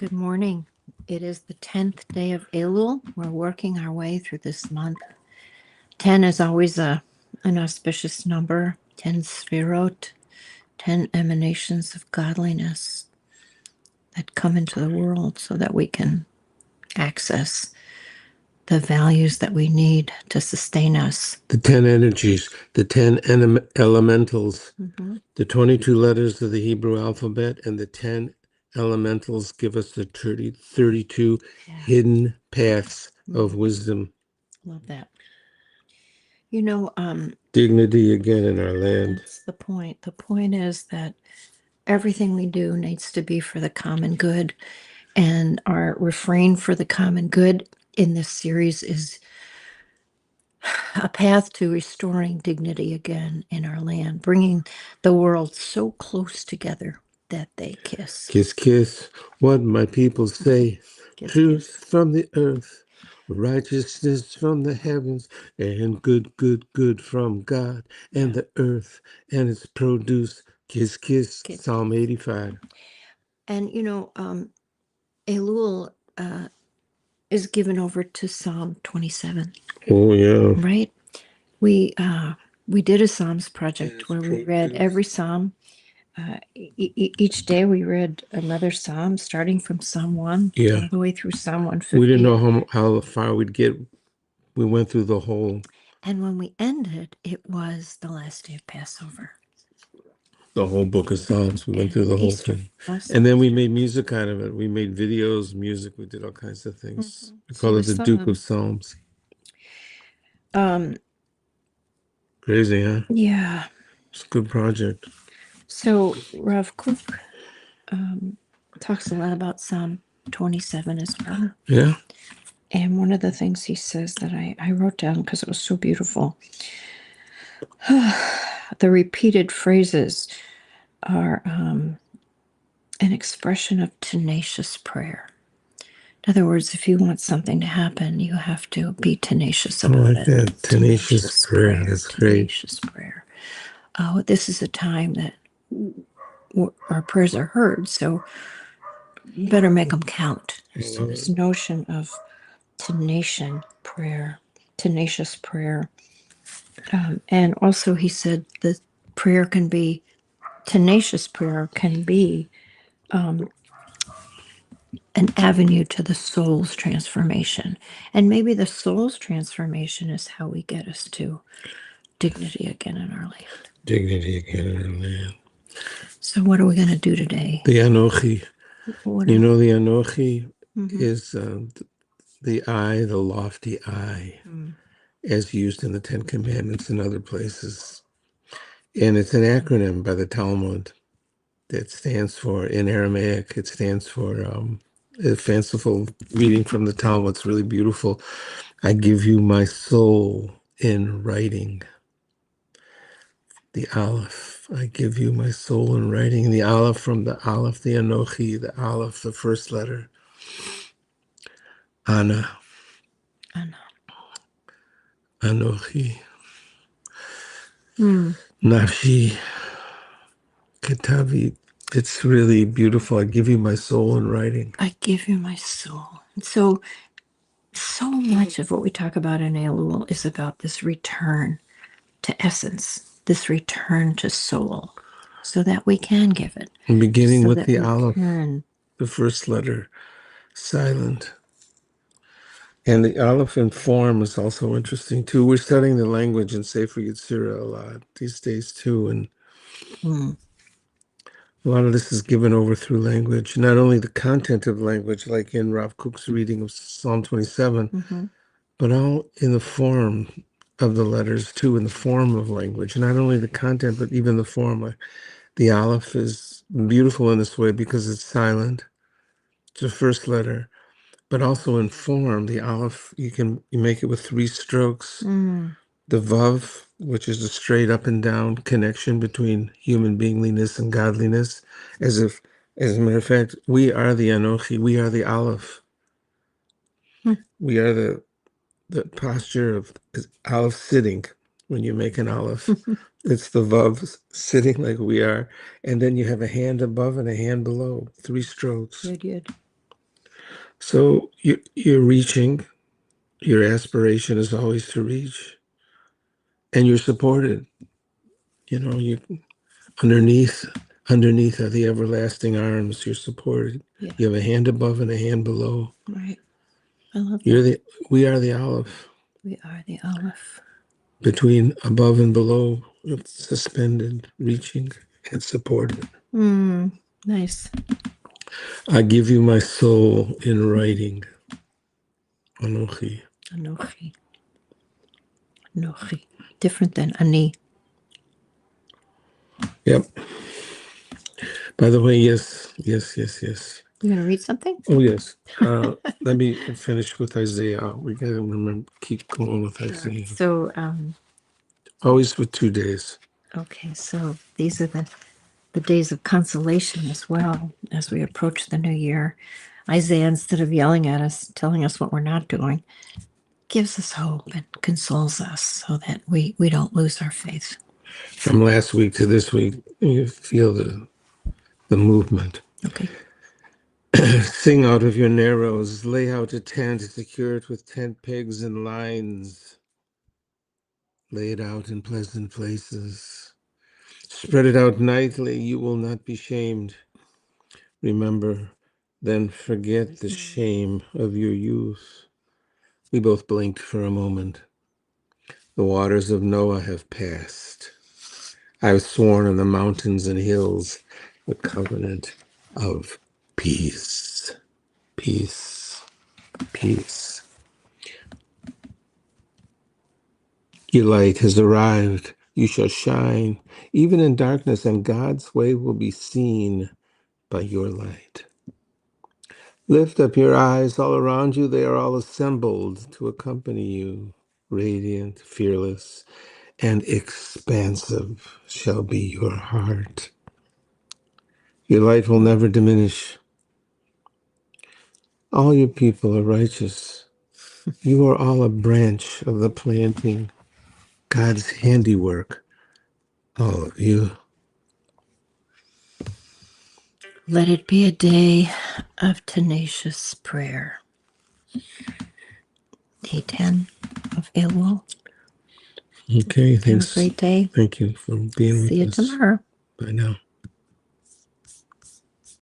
Good morning. It is the 10th day of Elul. We're working our way through this month. 10 is always an auspicious number. 10 sfirot, 10 emanations of godliness that come into the world so that we can access the values that we need to sustain us. The 10 energies, the 10 elementals, the 22 letters of the Hebrew alphabet, and the 10 elementals give us the 32 hidden paths of wisdom. Love that. Dignity again in our land. That's the point. The point is that everything we do needs to be for the common good. And our refrain for the common good in this series is a path to restoring dignity again in our land, bringing the world so close together that they kiss. Kiss, kiss, what my people say. Kiss, Truth kiss. from the earth, righteousness from the heavens, and good, good, good from God and the earth and its produce. Kiss, kiss, Kiss, Psalm 85. And Elul is given over to Psalm 27. Oh, yeah. Right? We did a Psalms project where we read every Psalm. Each day we read another Psalm, starting from Psalm 1 all the way through Psalm 150. We didn't know how far we'd get. We went through the whole. And when we ended, it was the last day of Passover. The whole book of Psalms. We went through the whole thing. And then we made music out of it. We made videos, music. We did all kinds of things. We call it the Duke of Psalms. Crazy, huh? Yeah. It's a good project. So Rav Kook talks a lot about Psalm 27 as well. Yeah. And one of the things he says that I wrote down because it was so beautiful, the repeated phrases are an expression of tenacious prayer. In other words, if you want something to happen, you have to be tenacious about it. That. Tenacious prayer. That's great. Tenacious prayer. This is a time that our prayers are heard, so you better make them count. So this notion of tenacious prayer. And also he said that prayer can be, tenacious prayer can be an avenue to the soul's transformation. And maybe the soul's transformation is how we get us to dignity again in our land. Dignity again in our land. So what are we going to do today? The Anochi. The Anochi is the I, the lofty I, as used in the Ten Commandments and other places. And it's an acronym by the Talmud that stands for, in Aramaic, it stands for, a fanciful reading from the Talmud. It's really beautiful. I give you my soul in writing. The Aleph, I give you my soul in writing. The Aleph from the Aleph, the Anochi, the Aleph, the first letter. Ana. Anochi. Nafshi. Ketavi. It's really beautiful. I give you my soul in writing. I give you my soul. So much of what we talk about in Elul is about this return to essence, this return to soul, so that we can give it. And beginning with the Aleph, the first letter, silent. And the Aleph in form is also interesting too. We're studying the language in Sefer Yetzirah a lot these days too, and a lot of this is given over through language. Not only the content of language, like in Rav Kook's reading of Psalm 27, but all in the form of the letters too, in the form of language. Not only the content, but even the form. Like the Aleph is beautiful in this way because it's silent. It's the first letter. But also in form, the Aleph, you make it with 3 strokes. The Vav, which is a straight up and down connection between human beingliness and godliness, as a matter of fact, we are the Anochi, we are the Aleph. We are the posture of Aleph sitting. When you make an Aleph, it's the Vav sitting like we are, and then you have a hand above and a hand below, 3 strokes. Good. So you're reaching. Your aspiration is always to reach, and you're supported. You underneath are the everlasting arms. You're supported. Yeah. You have a hand above and a hand below. Right. I love You're that. we are the olive. We are the olive. Between above and below, suspended, reaching, and supported. Nice. I give you my soul in writing. Anochi. Anochi. Anochi. Different than ani. Yep. By the way, yes. You going to read something? Oh, yes. Let me finish with Isaiah. We got to remember, keep going with Isaiah. So, Always with 2 days. okay, so these are the days of consolation as well as we approach the new year. Isaiah, instead of yelling at us, telling us what we're not doing, gives us hope and consoles us so that we don't lose our faith. From last week to this week, you feel the movement. Okay. Sing out of your narrows, lay out a tent, secure it with tent pegs and lines. Lay it out in pleasant places. Spread it out nightly, you will not be shamed. Remember, then forget the shame of your youth. We both blinked for a moment. The waters of Noah have passed. I've sworn on the mountains and hills the covenant of peace. Peace. Peace. Your light has arrived. You shall shine, even in darkness, and God's way will be seen by your light. Lift up your eyes all around you. They are all assembled to accompany you. Radiant, fearless, and expansive shall be your heart. Your light will never diminish. All your people are righteous. You are all a branch of the planting, God's handiwork, all of you. Let it be a day of tenacious prayer. Day 10 of Elul. Okay, thanks. Have a great day. Thank you for being with us. See you tomorrow. Bye now.